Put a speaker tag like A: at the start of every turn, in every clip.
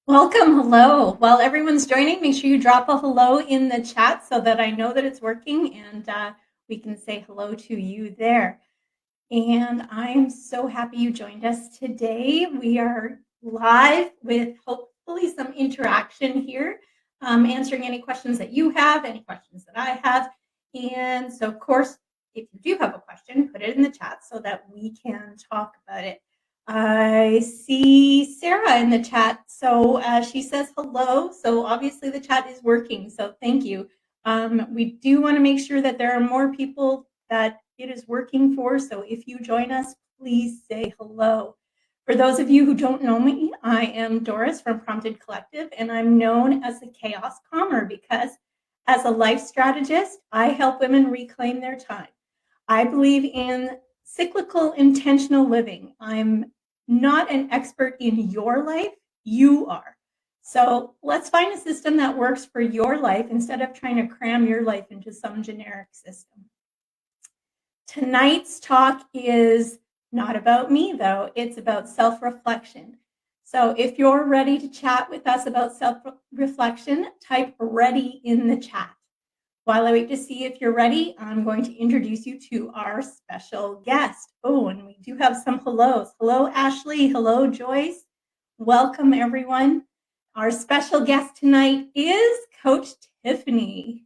A: Welcome, hello. While everyone's joining, make sure you drop a hello in the chat so that I know that it's working and we can say hello to you there. And I'm so happy you joined us today. We are live with hopefully some interaction here, answering any questions that you have, any questions that I have. And so, of course, if you do have a question, put it in the chat so that we can talk about it. I see Sarah in the chat. So she says hello. So obviously the chat is working. So thank you. We do want to make sure that there are more people that it is working for. So if you join us, please say hello. For those of you who don't know me, I am Doris from Prompted Collective, and I'm known as the Chaos Calmer because as a life strategist, I help women reclaim their time. I believe in cyclical intentional living. I'm not an expert in your life, you are. So let's find a system that works for your life instead of trying to cram your life into some generic system. Tonight's talk is not about me, though. It's about self-reflection. So if you're ready to chat with us about self-reflection, type ready in the chat. While I wait to see if you're ready, I'm going to introduce you to our special guest. Oh, and we do have some hellos. Hello, Ashley. Hello, Joyce. Welcome, everyone. Our special guest tonight is Coach Tiffany.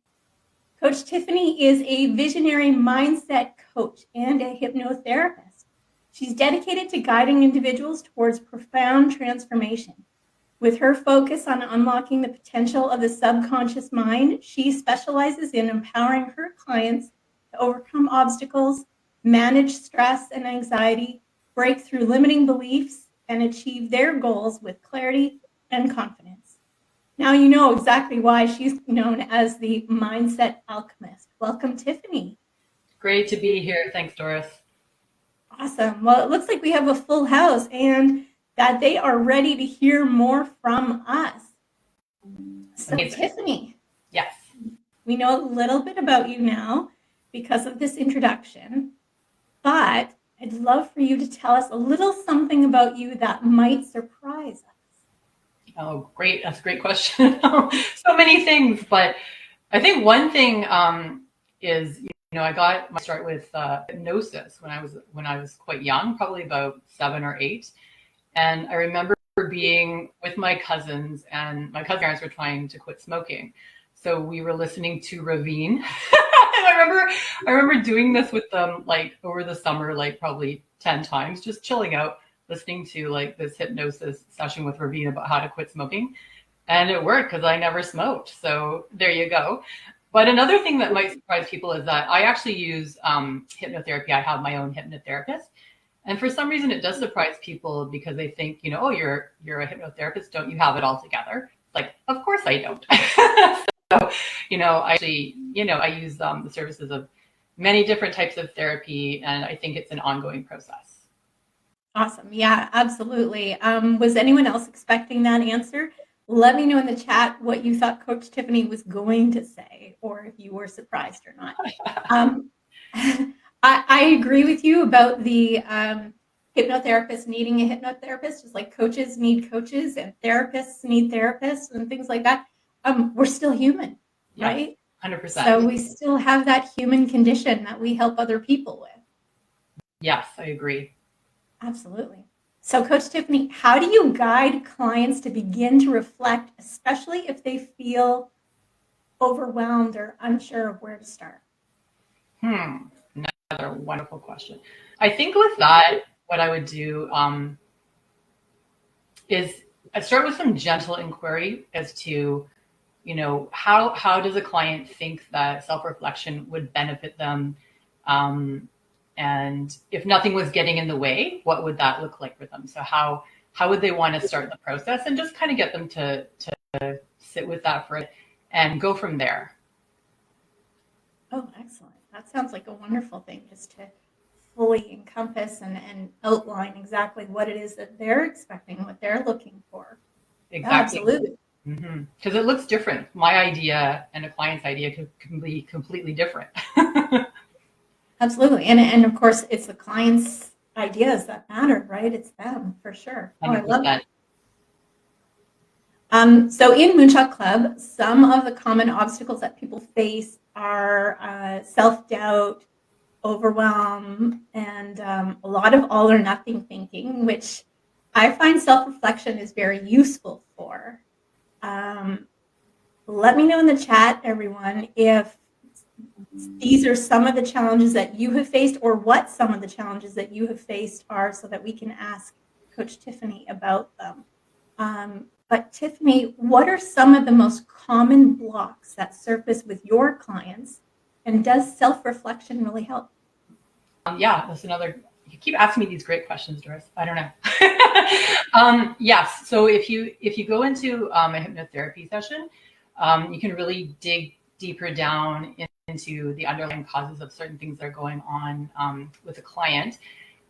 A: Coach Tiffany is a visionary mindset coach and a hypnotherapist. She's dedicated to guiding individuals towards profound transformation. With her focus on unlocking the potential of the subconscious mind, she specializes in empowering her clients to overcome obstacles, manage stress and anxiety, break through limiting beliefs, and achieve their goals with clarity and confidence. Now you know exactly why she's known as the Mindset Alchemist. Welcome, Tiffany.
B: Great to be here. Thanks, Doris.
A: Awesome. Well, it looks like we have a full house and that they are ready to hear more from us. So,
B: Amazing.
A: Tiffany.
B: Yes.
A: We know a little bit about you now because of this introduction, but I'd love for you to tell us a little something about you that might surprise us.
B: Oh, great. That's a great question. So many things, but I think one thing is, I got my start with hypnosis when I was quite young, probably about 7 or 8, and I remember being with my cousins, and my cousin's parents were trying to quit smoking, so we were listening to Ravine. And I remember doing this with them like over the summer, like probably 10 times, just chilling out, listening to like this hypnosis session with Ravine about how to quit smoking. And it worked because I never smoked. So there you go. But another thing that might surprise people is that I actually use hypnotherapy. I have my own hypnotherapist. And for some reason, it does surprise people because they think, oh, you're a hypnotherapist. Don't you have it all together? It's like, of course I don't. So, I actually, I use the services of many different types of therapy, and I think it's an ongoing process.
A: Awesome. Yeah, absolutely. Was anyone else expecting that answer? Let me know in the chat what you thought Coach Tiffany was going to say, or if you were surprised or not. I agree with you about the hypnotherapist needing a hypnotherapist, just like coaches need coaches and therapists need therapists and things like that. We're still human, right?
B: 100%.
A: So we still have that human condition that we help other people with.
B: Yes, I agree.
A: Absolutely. So, Coach Tiffany, how do you guide clients to begin to reflect, especially if they feel overwhelmed or unsure of where to start?
B: Another wonderful question. I think with that, what I would do is I start with some gentle inquiry as to, how does a client think that self-reflection would benefit them? And if nothing was getting in the way, what would that look like for them? So how would they want to start the process, and just kind of get them to sit with that for it and go from there.
A: Oh, excellent. That sounds like a wwonderful thing, just to fully encompass and outline exactly what it is that they're expecting, what they're looking for.
B: Exactly.
A: Absolutely.
B: Because it looks different. My idea and a client's idea can be completely different.
A: Absolutely. And of course, it's the client's ideas that matter, right? It's them, for sure. Oh, I love that. So in Moonshot Club, some of the common obstacles that people face are self-doubt, overwhelm, and a lot of all or nothing thinking, which I find self-reflection is very useful for. Um, Let me know in the chat, everyone, if these are some of the challenges that you have faced or what some of the challenges that you have faced are so that we can ask Coach Tiffany about them. But Tiffany, what are some of the most common blocks that surface with your clients, and does self-reflection really help?
B: Yeah, that's another. You keep asking me these great questions, Doris. I don't know. Yes. So if you go into a hypnotherapy session, you can really dig deeper down into the underlying causes of certain things that are going on with a client.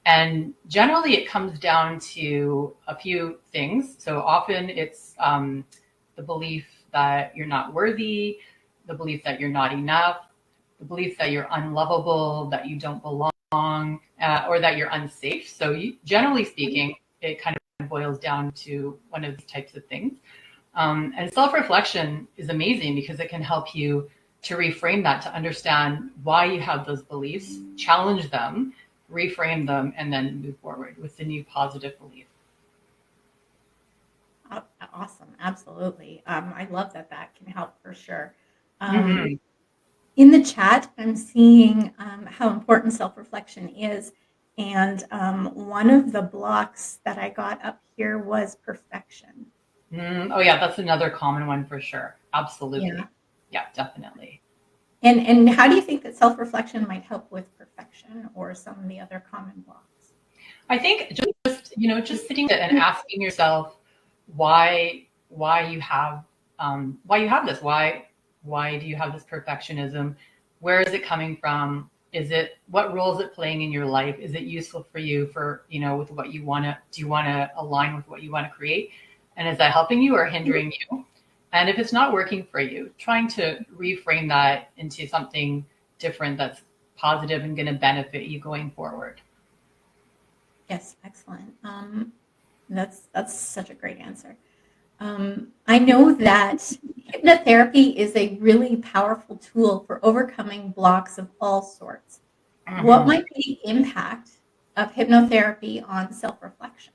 B: And generally, it comes down to a few things. So often it's the belief that you're not worthy, the belief that you're not enough, the belief that you're unlovable, that you don't belong, or that you're unsafe. So generally speaking, it kind of boils down to one of these types of things. And self-reflection is amazing because it can help you to reframe that, to understand why you have those beliefs, challenge them, reframe them, and then move forward with the new positive belief.
A: Awesome. Absolutely. I love that can help for sure.
B: Mm-hmm.
A: In the chat, I'm seeing how important self-reflection is. And one of the blocks that I got up here was perfection.
B: Oh yeah, that's another common one for sure. Absolutely. Yeah, definitely.
A: And how do you think that self-reflection might help with perfection or some of the other common blocks?
B: I think just sitting and asking yourself why you have this, why do you have this perfectionism? Where is it coming from? What role is it playing in your life? Is it useful for you with what you want to, do you want to align with what you want to create? And is that helping you or hindering you? And if it's not working for you, trying to reframe that into something different that's positive and going to benefit you going forward.
A: Yes, excellent. That's such a great answer. I know that hypnotherapy is a really powerful tool for overcoming blocks of all sorts.
B: Mm-hmm.
A: What might be the impact of hypnotherapy on self-reflection?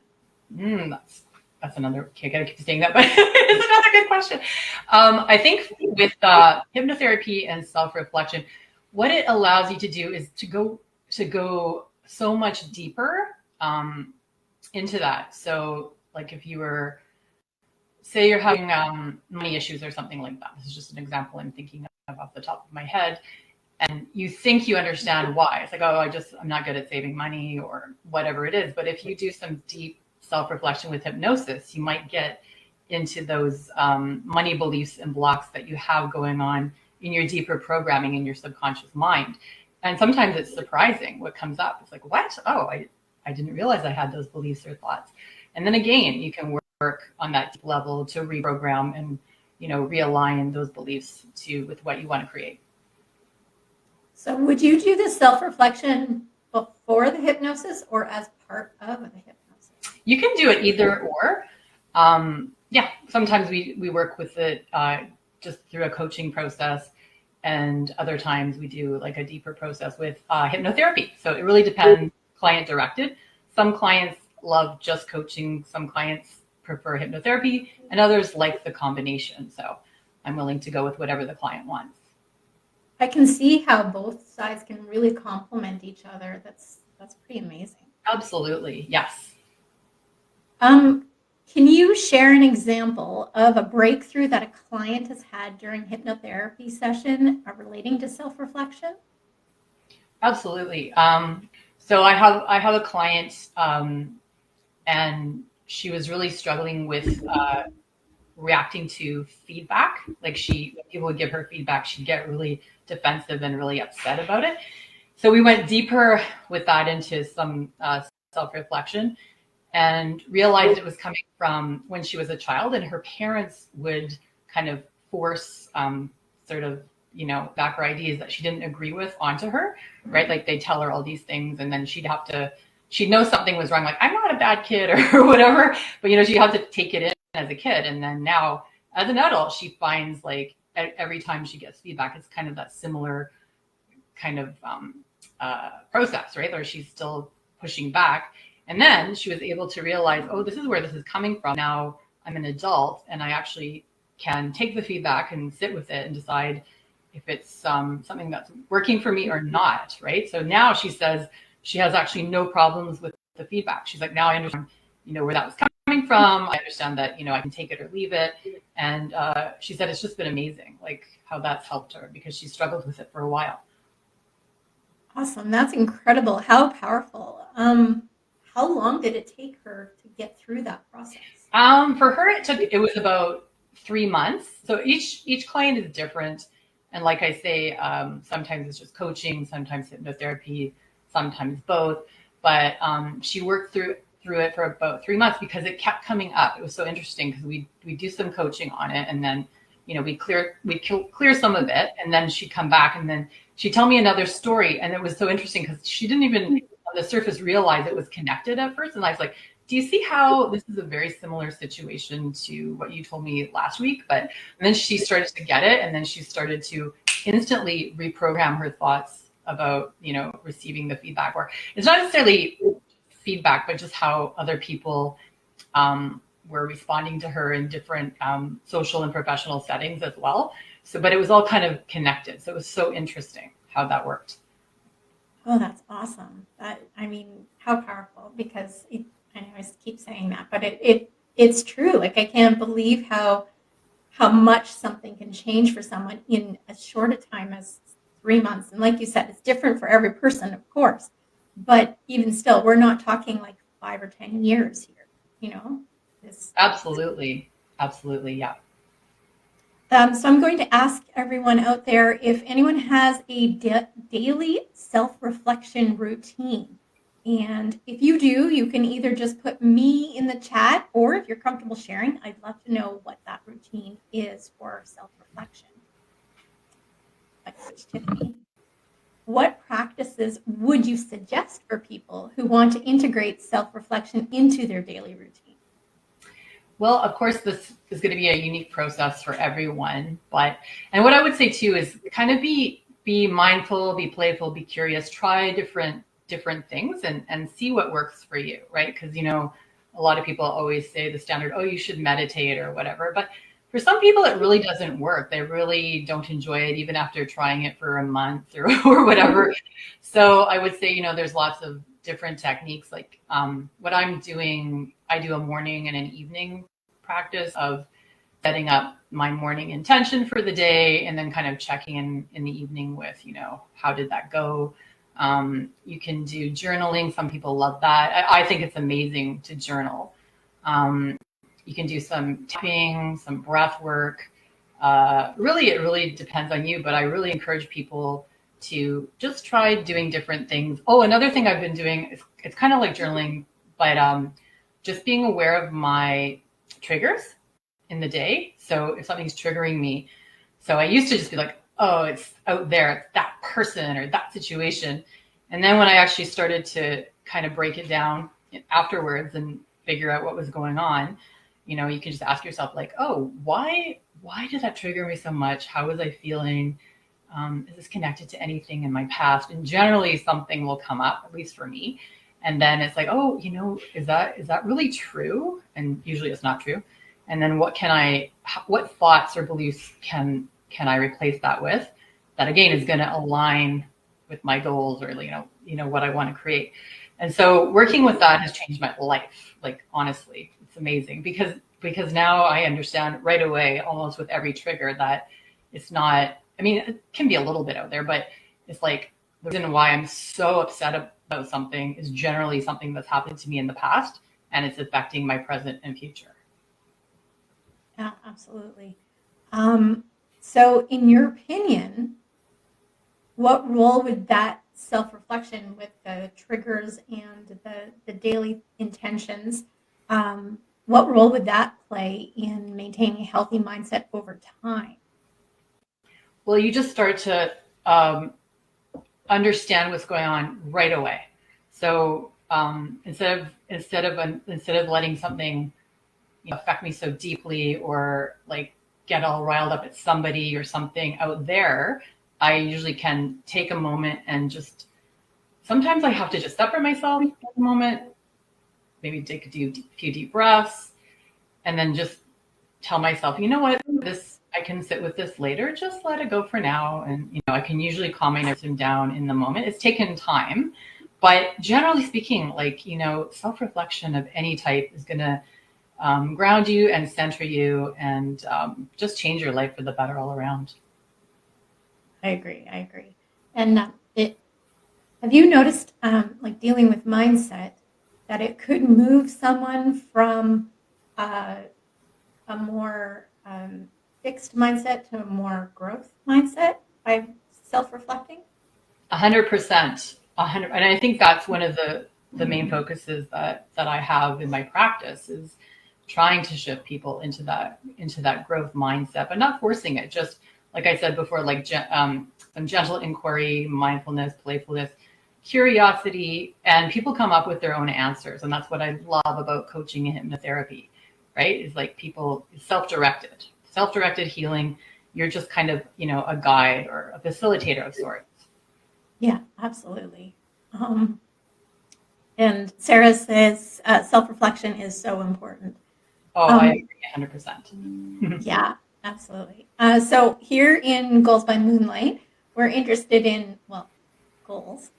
B: That's another. Okay, I gotta keep saying that, but it's another good question. I think with hypnotherapy and self-reflection, what it allows you to do is to go so much deeper into that. So, like if you were, say, you're having money issues or something like that. This is just an example I'm thinking of off the top of my head. And you think you understand why. It's like, oh, I'm not good at saving money or whatever it is. But if you do some deep self-reflection with hypnosis, you might get into those money beliefs and blocks that you have going on in your deeper programming in your subconscious mind. And sometimes it's surprising what comes up. It's like, what? Oh, I didn't realize I had those beliefs or thoughts. And then again, you can work on that deep level to reprogram and realign those beliefs with what you want to create.
A: So would you do the self-reflection before the hypnosis or as part of the hypnosis?
B: You can do it either or. Yeah, sometimes we work with it just through a coaching process, and other times we do like a deeper process with hypnotherapy. So it really depends, client directed. Some clients love just coaching, some clients prefer hypnotherapy, and others like the combination. So I'm willing to go with whatever the client wants.
A: I can see how both sides can really complement each other. That's pretty amazing.
B: Absolutely, yes.
A: Can you share an example of a breakthrough that a client has had during hypnotherapy session relating to self-reflection?
B: Absolutely. So I have a client, and she was really struggling with reacting to feedback. Like when people would give her feedback, she'd get really defensive and really upset about it. So we went deeper with that into some self-reflection and realized it was coming from when she was a child, and her parents would kind of force sort of back her ideas that she didn't agree with onto her, right? Like they tell her all these things, and then she'd know something was wrong, like I'm not a bad kid or whatever, but she'd have to take it as a kid. And then now as an adult, she finds like every time she gets feedback, it's kind of that similar kind of process, right? Or she's still pushing back. And then she was able to realize, oh, this is where this is coming from. Now I'm an adult and I actually can take the feedback and sit with it and decide if it's something that's working for me or not, right? So now she says she has actually no problems with the feedback. She's like, now I understand, where that was coming from. I understand that, I can take it or leave it. And she said it's just been amazing, like how that's helped her because she struggled with it for a while.
A: Awesome. That's incredible. How powerful. How long did it take her to get through that process?
B: For her, it was about 3 months. So each client is different. And like I say, sometimes it's just coaching, sometimes hypnotherapy, sometimes both. But she worked through it for about 3 months because it kept coming up. It was so interesting because we do some coaching on it, and then we clear some of it, and then she'd come back, and then she'd tell me another story, and it was so interesting because she didn't even on the surface realize it was connected at first, and I was like, do you see how this is a very similar situation to what you told me last week? And then she started to get it, and then she started to instantly reprogram her thoughts about, receiving the feedback. Or it's not necessarily feedback, but just how other people were responding to her in different social and professional settings as well. But it was all kind of connected. So it was so interesting how that worked.
A: Oh, that's awesome. How powerful, because I know I keep saying that, but it's true. Like, I can't believe how much something can change for someone in as short a time as 3 months. And like you said, it's different for every person, of course. But even still, we're not talking like 5 or 10 years here,
B: Absolutely. Absolutely. Yeah.
A: So I'm going to ask everyone out there if anyone has a daily self-reflection routine. And if you do, you can either just put me in the chat, or if you're comfortable sharing, I'd love to know what that routine is for self-reflection. Coach Tiffany, what practices would you suggest for people who want to integrate self-reflection into their daily routine?
B: Well, of course, this is going to be a unique process for everyone. And what I would say too is kind of be mindful, be playful, be curious, try different things and see what works for you, right? Because, a lot of people always say the standard, oh, you should meditate or whatever. But for some people, it really doesn't work. They really don't enjoy it, even after trying it for a month or whatever. So I would say, there's lots of different techniques. Like what I'm doing, I do a morning and an evening practice of setting up my morning intention for the day and then kind of checking in the evening with, how did that go? You can do journaling. Some people love that. I think it's amazing to journal. You can do some tapping, some breath work. It really depends on you, but I really encourage people to just try doing different things. Oh, another thing I've been doing, it's kind of like journaling, but just being aware of my triggers in the day. So if something's triggering me, so I used to just be like, oh, it's out there, it's that person or that situation. And then when I actually started to kind of break it down afterwards and figure out what was going on, you can just ask yourself like, oh, why did that trigger me so much? How was I feeling? Is this connected to anything in my past? And generally something will come up, at least for me. And then it's like, oh, is that really true? And usually it's not true. And then what thoughts or beliefs can I replace that with? That again is going to align with my goals or what I want to create. And so working with that has changed my life. Like, honestly, it's amazing because now I understand right away, almost with every trigger, that it's not, it can be a little bit out there, but it's like the reason why I'm so upset about something is generally something that's happened to me in the past and it's affecting my present and future.
A: Yeah, absolutely. So in your opinion, what role would that self-reflection with the triggers and the daily intentions, what role would that play in maintaining a healthy mindset over time?
B: Well, you just start to understand what's going on right away. So instead of letting something affect me so deeply, or like get all riled up at somebody or something out there, I usually can take a moment and just, sometimes I have to just separate myself for a moment, maybe take a few deep breaths, and then just tell myself, you know what, this, I can sit with this later, just let it go for now. And, I can usually calm my nerves down in the moment. It's taken time, but generally speaking, like, self-reflection of any type is going to ground you and center you, and just change your life for the better all around.
A: I agree. And have you noticed, like dealing with mindset, that it could move someone from a more fixed mindset to a more growth mindset by self-reflecting?
B: 100%. 100. And I think that's one of the main focuses that I have in my practice, is trying to shift people into that growth mindset, but not forcing it. Just like I said before, like some gentle inquiry, mindfulness, playfulness, curiosity, and people come up with their own answers. And that's what I love about coaching and hypnotherapy, right? Is like people, self-directed healing. You're just kind of, a guide or a facilitator of sorts.
A: Yeah, absolutely. And Sarah says self-reflection is so important.
B: Oh, I agree 100%.
A: Yeah, absolutely. So here in Goals by Moonlight, we're interested in, goals.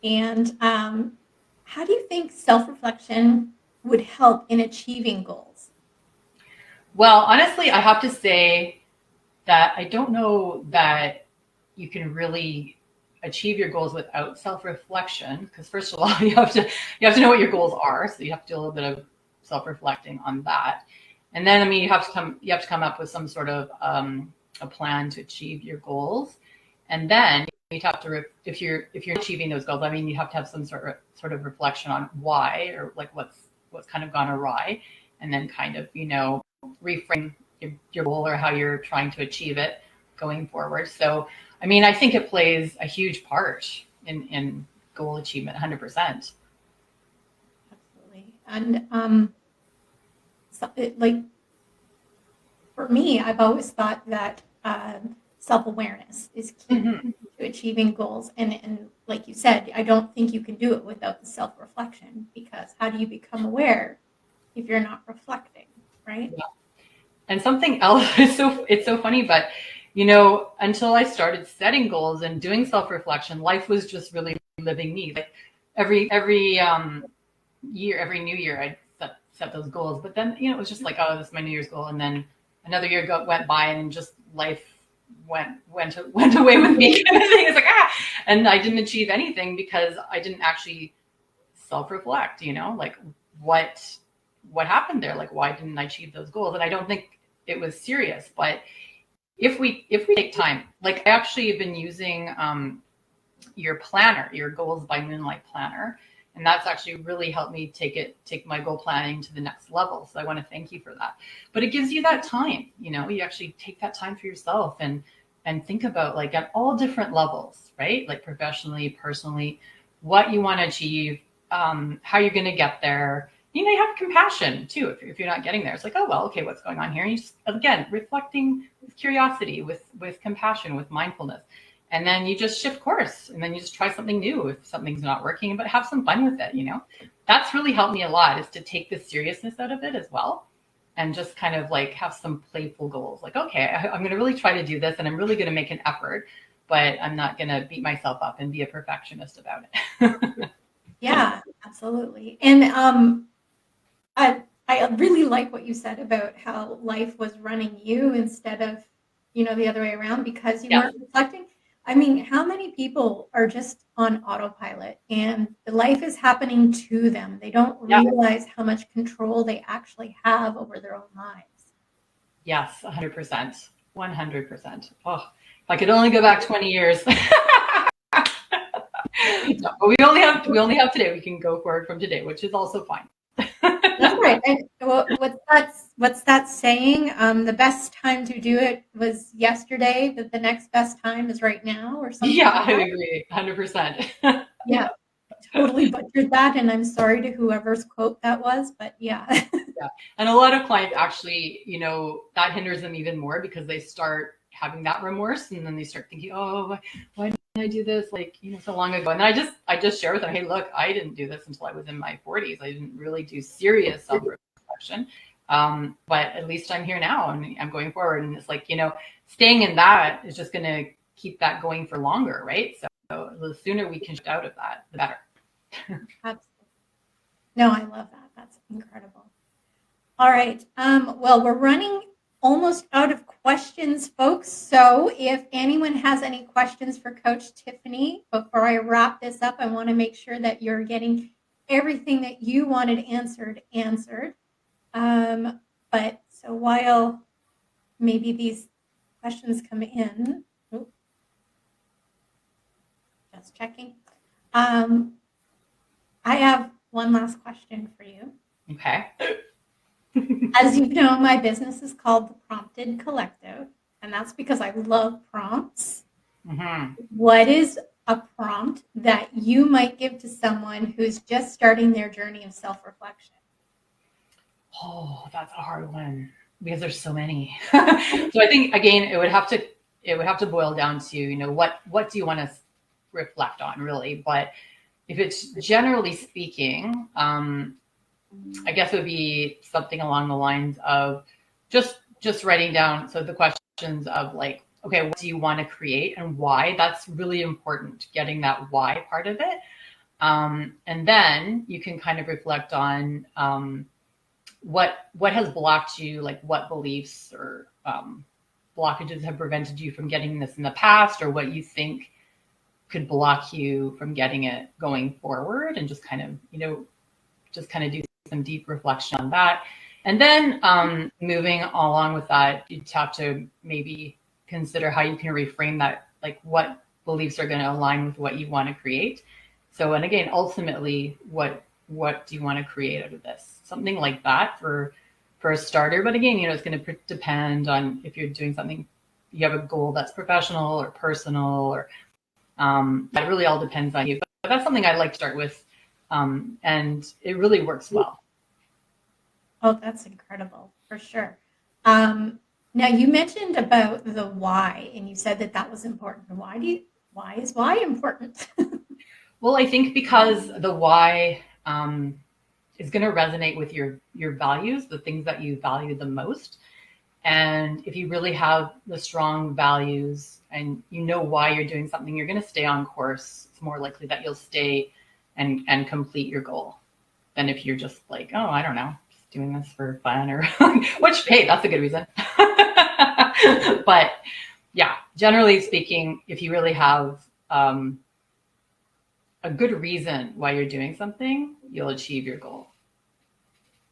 A: And how do you think self-reflection would help in achieving goals?
B: Well, honestly, I have to say that I don't know that you can really achieve your goals without self-reflection, because first of all, you have to know what your goals are. So you have to do a little bit of self-reflecting on that. And then, I mean, you have to come up with some sort of a plan to achieve your goals. And then you have to, if you're achieving those goals, I mean, you have to have some sort of reflection on why, or like what's kind of gone awry, and then kind of, reframe your goal or how you're trying to achieve it going forward. So, I mean, I think it plays a huge part in goal achievement, 100%.
A: Absolutely. And like for me, I've always thought that self-awareness is key
B: Mm-hmm.
A: to achieving goals. And like you said, I don't think you can do it without the self-reflection, because how do you become aware if you're not reflecting, right?
B: Yeah. And something else, it's so funny, but until I started setting goals and doing self-reflection, life was just really living me. Like every year, every new year, I'd set those goals. But then, it was just like, oh, this is my New Year's goal. And then another year went by, and just life went away with me kind of thing. It's like, and I didn't achieve anything because I didn't actually self-reflect, like what happened there? Like, why didn't I achieve those goals? And I don't think it was serious, but if we take time, like I actually have been using your planner, your Goals by Moonlight planner, and that's actually really helped me take my goal planning to the next level. So I want to thank you for that. But it gives you that time, you actually take that time for yourself and think about, like, at all different levels, right? Like professionally, personally, what you want to achieve, how you're going to get there. You have compassion too if you're not getting there. It's like, oh, well, okay, what's going on here? And you just, again, reflecting with curiosity, with compassion, with mindfulness. And then you just shift course, and then you just try something new if something's not working, but have some fun with it. That's really helped me a lot, is to take the seriousness out of it as well, and just kind of like have some playful goals. Like, okay, I'm going to really try to do this, and I'm really going to make an effort, but I'm not going to beat myself up and be a perfectionist about it.
A: Yeah, absolutely. And I really like what you said about how life was running you instead of, the other way around, because you weren't reflecting. I mean, how many people are just on autopilot and life is happening to them? They don't realize how much control they actually have over their own lives.
B: Yes, 100%. 100%. Oh, if I could only go back 20 years. No, but we only have today. We can go forward from today, which is also fine.
A: That's right. And what's that saying? The best time to do it was yesterday, but the next best time is right now, or something.
B: Yeah,
A: like
B: I
A: that.
B: agree, 100%.
A: Yeah, totally butchered butchered that, and I'm sorry to whoever's quote that was, but yeah.
B: Yeah. And a lot of clients actually, that hinders them even more because they start having that remorse, and then they start thinking, oh, why didn't I do this so long ago? And then I just share with them, hey, look, I didn't do this until I was in my 40s. I didn't really do serious self-reflection. But at least I'm here now and I'm going forward. And it's like, staying in that is just going to keep that going for longer, right? So the sooner we can shift out of that, the better.
A: Absolutely. No, I love that. That's incredible. All right. Well, we're running almost out of questions, folks. So if anyone has any questions for Coach Tiffany, before I wrap this up, I want to make sure that you're getting everything that you wanted answered. But so while maybe these questions come in, just checking. I have one last question for you.
B: Okay.
A: As you know, my business is called the Prompted Collective, and that's because I love prompts. Mm-hmm. What is a prompt that you might give to someone who's just starting their journey of self-reflection?
B: Oh, that's a hard one because there's so many. So I think again, it would have to boil down to, what do you want to reflect on really? But if it's generally speaking, I guess it would be something along the lines of just writing down. So the questions of like, okay, what do you want to create and why? That's really important, getting that why part of it. And then you can kind of reflect on what has blocked you, like what beliefs or blockages have prevented you from getting this in the past, or what you think could block you from getting it going forward, and just kind of do some deep reflection on that. And then moving along with that, you'd have to maybe consider how you can reframe that, like what beliefs are going to align with what you want to create. So, and again, ultimately, what do you want to create out of this? Something like that for a starter. But again, it's going to depend on if you're doing something, you have a goal that's professional or personal, or that really all depends on you. But that's something I like to start with. And it really works well.
A: Oh, that's incredible, for sure. Now you mentioned about the why, and you said that was important. Why is why important?
B: Well, I think because the why is going to resonate with your values, the things that you value the most. And if you really have the strong values and you know why you're doing something, you're going to stay on course. It's more likely that you'll stay and complete your goal than if you're just like, oh, I don't know, just doing this for fun, or which, hey, that's a good reason. But yeah, generally speaking, if you really have a good reason why you're doing something, you'll achieve your goal.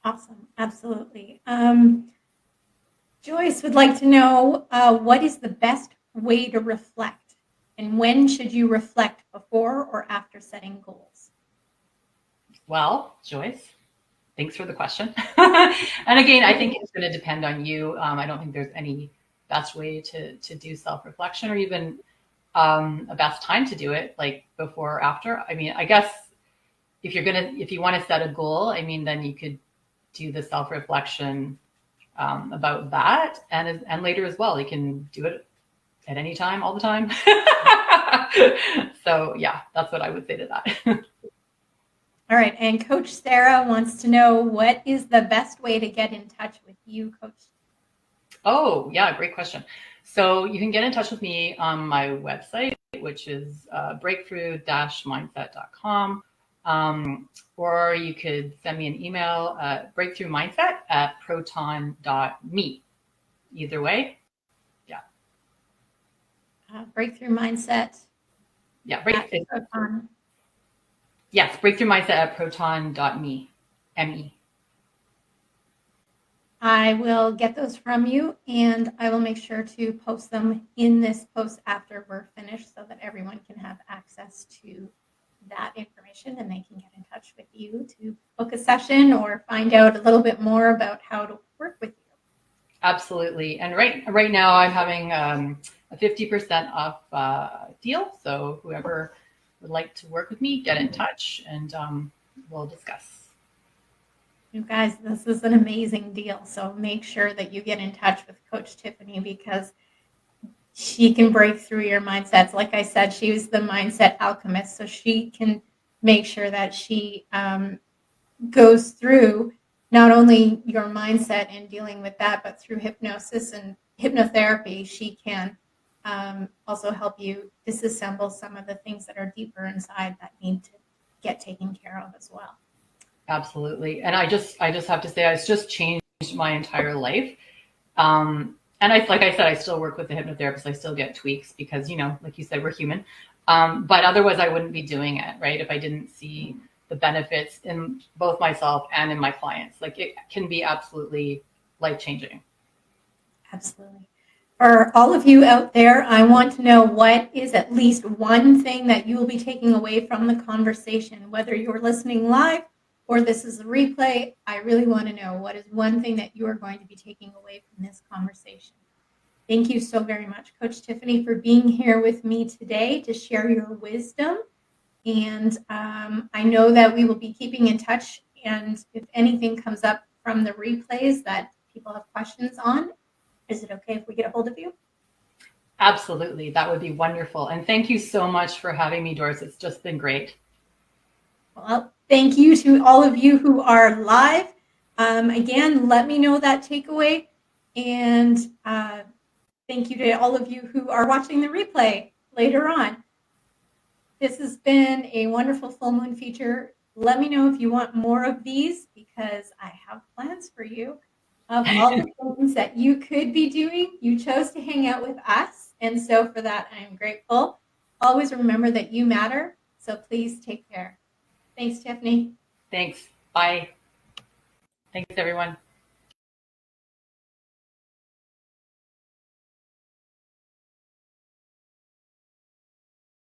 A: Awesome. Absolutely. Joyce would like to know what is the best way to reflect, and when should you reflect, before or after setting goals?
B: Well, Joyce, thanks for the question. And again, I think it's going to depend on you. I don't think there's any best way to do self-reflection, or even a best time to do it, like before or after. I mean, I guess if you want to set a goal, I mean, then you could do the self-reflection about that, and later as well. You can do it at any time, all the time. So yeah, that's what I would say to that.
A: All right, and Coach Sarah wants to know, what is the best way to get in touch with you, Coach?
B: Oh, yeah, great question. So you can get in touch with me on my website, which is breakthrough-mindset.com. Or you could send me an email at breakthroughmindset@proton.me. Either way, yeah.
A: Breakthrough Mindset.
B: Yeah, Proton. Yes, breakthroughmindset@proton.me. M-E.
A: I will get those from you, and I will make sure to post them in this post after we're finished, so that everyone can have access to that information, and they can get in touch with you to book a session or find out a little bit more about how to work with you.
B: Absolutely. And right now I'm having a 50% off deal. So whoever would like to work with me, get in touch, and we'll discuss.
A: You guys, this is an amazing deal. So make sure that you get in touch with Coach Tiffany because she can break through your mindsets. Like I said, she was the mindset alchemist. So she can make sure that she goes through not only your mindset and dealing with that, but through hypnosis and hypnotherapy, she can also help you disassemble some of the things that are deeper inside that need to get taken care of as well.
B: Absolutely. And I just have to say, it's just changed my entire life. And like I said, I still work with the hypnotherapist. I still get tweaks because, like you said, we're human. But otherwise I wouldn't be doing it, right? If I didn't see the benefits in both myself and in my clients. Like it can be absolutely life-changing.
A: Absolutely. For all of you out there, I want to know what is at least one thing that you will be taking away from the conversation, whether you're listening live or this is a replay. I really want to know what is one thing that you are going to be taking away from this conversation. Thank you so very much, Coach Tiffany, for being here with me today to share your wisdom. And I know that we will be keeping in touch. And if anything comes up from the replays that people have questions on, is it okay if we get a hold of you?
B: Absolutely. That would be wonderful. And thank you so much for having me, Doris. It's just been great.
A: Well, thank you to all of you who are live. Again, let me know that takeaway. And thank you to all of you who are watching the replay later on. This has been a wonderful full moon feature. Let me know if you want more of these because I have plans for you of all the things that you could be doing. You chose to hang out with us. And so for that, I am grateful. Always remember that you matter. So please take care. Thanks, Tiffany.
B: Thanks. Bye. Thanks, everyone.